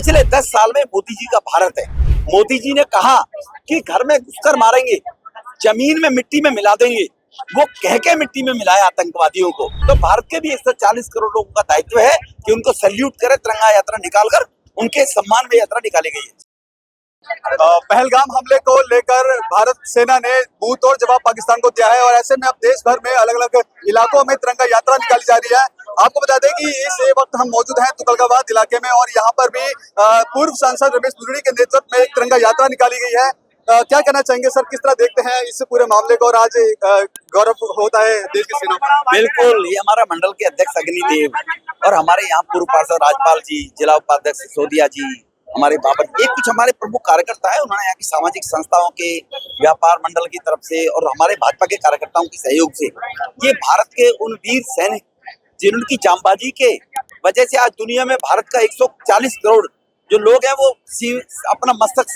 पिछले 10 साल में मोदी जी का भारत है। मोदी जी ने कहा कि घर में घुसकर मारेंगे, जमीन में मिट्टी में मिला देंगे। वो कह के मिट्टी में मिलाया आतंकवादियों को। तो भारत के भी 140 करोड़ लोगों का दायित्व है कि उनको सैल्यूट करे, तिरंगा यात्रा निकालकर उनके सम्मान में यात्रा निकाली गई है। पहलगाम हमले को लेकर भारत सेना ने मुंह तोड़ जवाब पाकिस्तान को दिया है और ऐसे में अब देश भर में अलग अलग इलाकों में तिरंगा यात्रा निकाली जा रही है। आपको बता दें कि इस वक्त हम मौजूद हैं तुगलकाबाद इलाके में और यहाँ पर भी पूर्व सांसद रमेश बुजड़ी के नेतृत्व में एक तिरंगा यात्रा निकाली गई है। क्या कहना चाहेंगे सर, किस तरह देखते हैं इस पूरे मामले को और आज गौरव होता है देश की सेना पर? बिल्कुल, ये हमारा मंडल के अध्यक्ष अग्निदेव और हमारे यहाँ पूर्व पार्षद राजपाल जी, जिला उपाध्यक्ष सिसोदिया जी, हमारे बाबर एक कुछ हमारे प्रमुख कार्यकर्ता है। उन्होंने यहाँ की सामाजिक संस्थाओं के, व्यापार मंडल की तरफ से और हमारे भाजपा के कार्यकर्ताओं के सहयोग से ये भारत के उन वीर सैनिक जिनकी जांबाजी के वजह से आज दुनिया में भारत का 140 करोड़ जो लोग हैं वो अपना मस्तक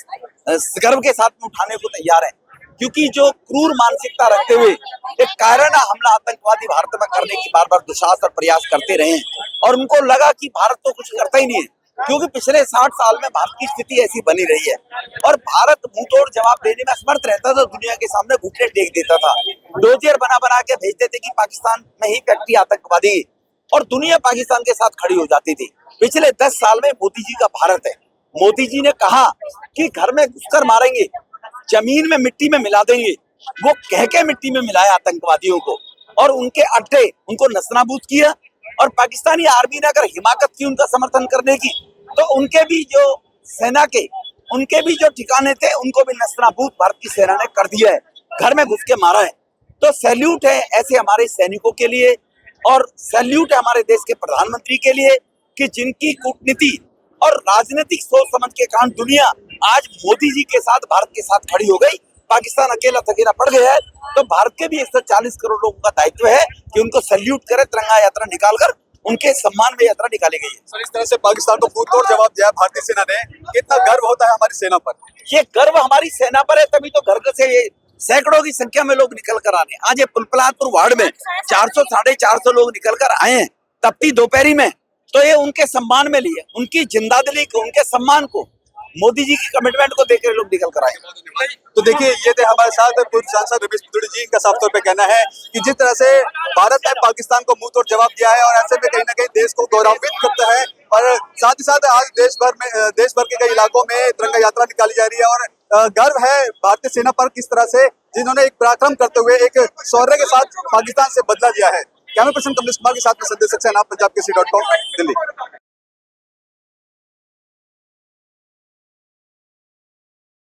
गर्व के साथ में उठाने को तैयार है, क्योंकि जो क्रूर मानसिकता रखते हुए एक कायराना हमला आतंकवादी भारत में करने की बार बार दुस्साहस और प्रयास करते रहे और उनको लगा कि भारत तो कुछ करता ही नहीं है, क्योंकि पिछले 60 साल में भारत की स्थिति ऐसी बनी रही है और भारत मुंहतोड़ जवाब देने में असमर्थ रहता था। दुनिया के सामने घुटने टेक देता था, डोजियर बना बना के भेजते थे कि पाकिस्तान में ही फैक्ट्री आतंकवादी, और दुनिया पाकिस्तान के साथ खड़ी हो जाती थी। पिछले 10 साल में मोदी जी का भारत है। मोदी जी ने कहा कि घर में घुसकर मारेंगे, जमीन में मिट्टी में मिला देंगे। वो कह के मिट्टी में मिलाया आतंकवादियों को और उनके अड्डे उनको नस्तानाबूद किया। और पाकिस्तानी आर्मी ने अगर हिमाकत की उनका समर्थन करने की, तो उनके भी जो सेना के उनके भी जो ठिकाने थे उनको भी नस्तानाबूद भारत की सेना ने कर दिया है, घर में घुस के मारा है। तो सैल्यूट है ऐसे हमारे सैनिकों के लिए और सैल्यूट है हमारे देश के प्रधानमंत्री के लिए कि जिनकी कूटनीति और राजनीतिक सोच समझ के कारण दुनिया आज मोदी जी के साथ, भारत के साथ खड़ी हो गई। पाकिस्तान अकेला थकेला पड़ गया है, तो भारत के भी 140 करोड़ लोगों का दायित्व है कि उनको सैल्यूट करे, तिरंगा यात्रा निकालकर उनके सम्मान में यात्रा निकाली गई है। सर, इस तरह से पाकिस्तान को मुंह तोड़ जवाब दिया भारतीय सेना ने, कितना गर्व होता है हमारी सेना पर? ये गर्व हमारी सेना पर है, तभी तो घर से ये सैकड़ों की संख्या में लोग निकल कर आने। आज ये पुलपलादपुर वार्ड में 400 450 लोग निकल कर आए हैं तपती दोपहरी में, तो ये उनके सम्मान में लिए, उनकी जिंदादिली को, उनके सम्मान को, मोदी जी की कमिटमेंट को देकर लोग निकल कर आए। तो देखिए, ये थे हमारे साथ पूर्व सांसद रमेश बुजड़ी जी। इनका साफ तौर पे कहना है कि जिस तरह से भारत ने पाकिस्तान को मुंह तोड़ जवाब दिया है और ऐसे में कहीं ना कहीं देश को गौरवान्वित करता है और साथ ही साथ आज देश भर के कई इलाकों में तिरंगा यात्रा निकाली जा रही है और गर्व है भारतीय सेना पर किस तरह से जिन्होंने एक पराक्रम करते हुए एक शौर्य के साथ पाकिस्तान से बदला लिया है। कैमरा पर्सन कमलेश कुमार के साथ में संदेश सक्सेना, पंजाब केसरी.com, दिल्ली।